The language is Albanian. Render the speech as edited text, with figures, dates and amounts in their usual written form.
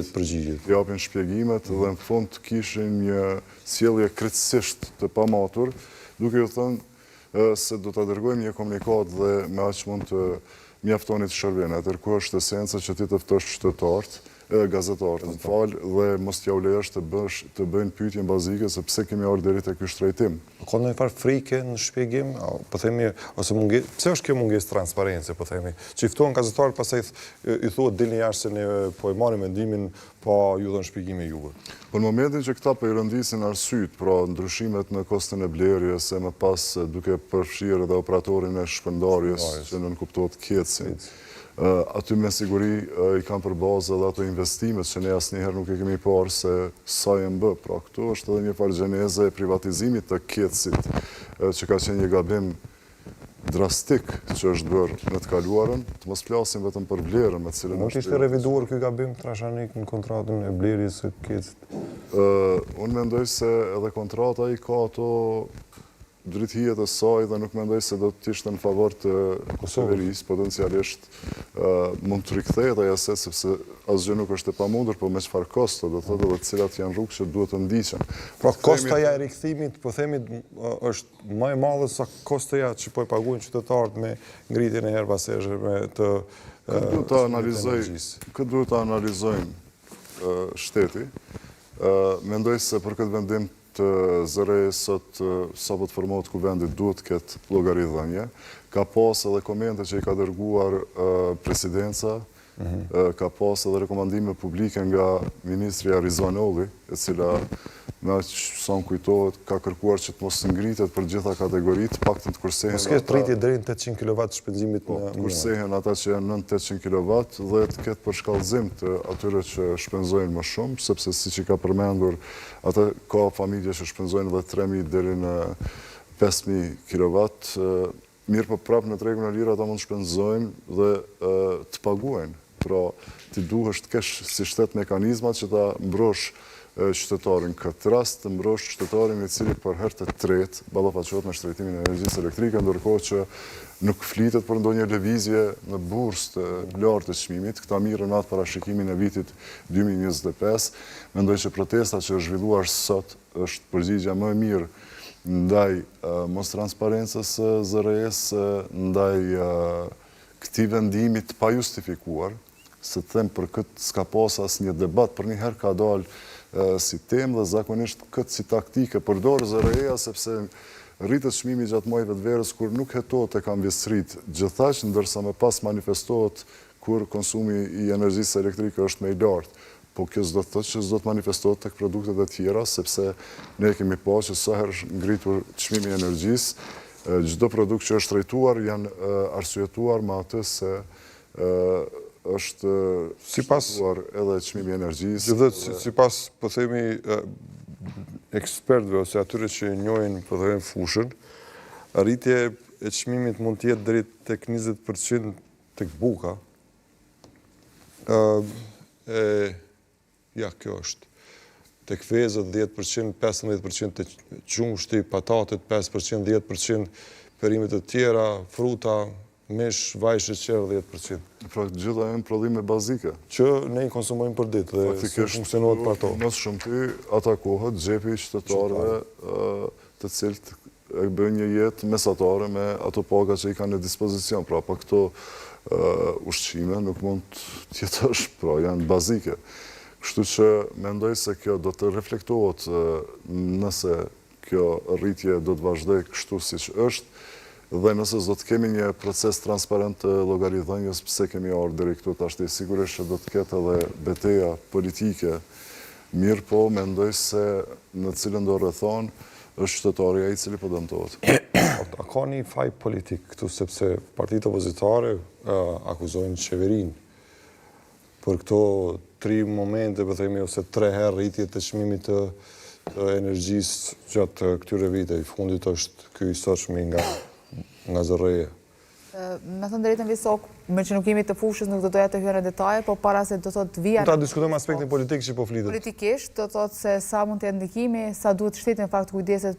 jetë përgjigjet. Japin shpjegimet dhe në fund kishin një sjellje krejtësisht të pamatur, duke ju thënë se do të dërgojmë një komunikat dhe me aq mund të mjaftoni të shërbejnë. Atër ku është esenca që ti të ftosh qytetarët, gazetarët, në falë, dhe mos t'ja u lejosh të bëjnë pyetje bazike se pse kemi ardhur deri te ky shtrejtim. Ka ndonjë farë frike në shpjegim, po themi, ose pse është kjo mungesë transparencë, po themi, që i ftohen gazetarët pastaj i thuhet dilni jashtë se ne po e marrim mendimin, po ju dhën shpjegime juve. Po në momentin që këta po i rëndisin arsyet, pra ndryshimet në kostin e blerjes, se më pas duke përfshirë edhe operatorin e shpërndarjes që nënkuptohet Keci, aty me siguri i kanë për bazë edhe ato investimet që ne asnjëherë nuk e kemi parë se sa janë bë. Pra këtu është edhe një farë gjeneze e privatizimit të Kecit, që ka qenë një gabim drastik që është bërë në të kaluarën, të mos flasim vetëm për vlerën me cilën Nuk ishte reviduar ky gabim trashanik në kontratën e blerjes së Kecit? Unë mendoj se edhe kontrata i ka ato drejthijet e saj dhe nuk mendoj se do të ishte në favor të qeverisë, potencialisht mund të rikthehet ajo sepse asgjë nuk është e pamundur, por me çfarë kosto, do thotë edhe cilat janë rrugë që duhet të ndiqen. Pra kostoja e rikthimit, po themi, është më e madhe sa kostoja që po e paguajnë qytetarët me ngritjen e herbazeshëve me të Këtë duhet ta analizojmë shteti. Mendoj se për këtë vendim të zërejës sot sapo të formohet kuvendit duhet këtë llogaridhënie. Ka pas edhe komente që i ka dërguar presidenca, ka pas edhe rekomandime publike nga ministri Arizonolli, e cila me sa më kujtohet ka kërkuar që të mos ngritet për gjitha kategoritë, paktën të kursehen. Mos ketë rritje deri në 800 kW shpenzimit në muaj. Kursehen ata që janë nën 800 kW dhe të ketë përshkallëzim të atyre që shpenzojnë më shumë, sepse siç i ka përmendur, ata ka familje që shpenzojnë edhe 3000 deri në 5000 kW. Mirë, po prapë në tregun e lirë ata mund të shpenzojnë dhe të paguajnë. Pra, ti duhesh të kesh si shtet mekanizmat që ta mbrosh qytetarin. Këtë rast të mbrosh qytetarin i cili për herë të tretë ballafaqohet me shtrejtimin e energjisë elektrike, ndërkohë që nuk flitet për ndonjë lëvizje në bursë të lartë të çmimit. Këta mirën atë parashikimin e vitit 2025. Mendoj që protesta që është zhvilluar sot është përgjigja më e mirë ndaj mos transparencës së ZRE-s, ndaj këtij vendimi të pajustifikuar, se të them për këtë s'ka pas asnjë debat, për një herë ka dalë si temë dhe zakonisht këtë si taktike përdor ZRE-ja sepse rritet çmimi gjatë muajve të verës kur nuk hetohet tek ambjestrit gjithashtu, ndërsa më pas manifestohet kur konsumi i energjisë elektrike është më i lartë. Po kjo s'do të thotë që s'do të manifestohet tek produktet e tjera, sepse ne kemi pasur që sa herë është ngritur çmimi i energjisë, çdo produkt që është trajtuar janë arsyetuar me atë se është shtuar edhe çmimi i energjisë. Gjithë sipas po themi ekspertëve ose atyre që njohin po themi fushën, rritje e çmimit mund të jetë deri tek 20% tek buka. Ja, kjo është. Tek vezët 10%, 15% të qumshti, patatet 5%, 10% perimet të tjera, fruta, mish, vaj, sheqer 10%. Pra gjitha janë prodhime bazike. Që ne i konsumojmë për ditë dhe se funksionohet për ato. Mos shumëti atakohet xhepi i qytetarëve të cilët e bëjnë një jetë mesatare me ato paga që i kanë në dispozicion. Pra pa këto ushqime nuk mund të jetosh, pra janë bazike. Kështu që mendoj se kjo do të reflektohet nëse kjo rritje do të vazhdoj kështu siç është dhe nëse do të kemi një proces transparent të llogaridhënies pse kemi ardhur deri këtu tash, sigurisht që do të ketë edhe betejë politike. Mirë po, mendoj se në cilën do rrethon është qytetari ai i cili po dëmtohet. A ka një faj politik këtu sepse partitë opozitare akuzojnë qeverinë për këto 3 momente, po themi, ose 3 herë rritje të çmimit të energjisë gjatë këtyre viteve. I fundit është ky i sotshmi nga ZRE. Me thënë drejtën Visok, me që nuk jemi të fushës, nuk do doja të hyra në detaje, po para se do thotë vija... Ta diskutojmë aspektin politik që po flitet. Politikisht, do thotë se sa mund të jetë ndikimi, sa duhet shteti në fakt kujdeset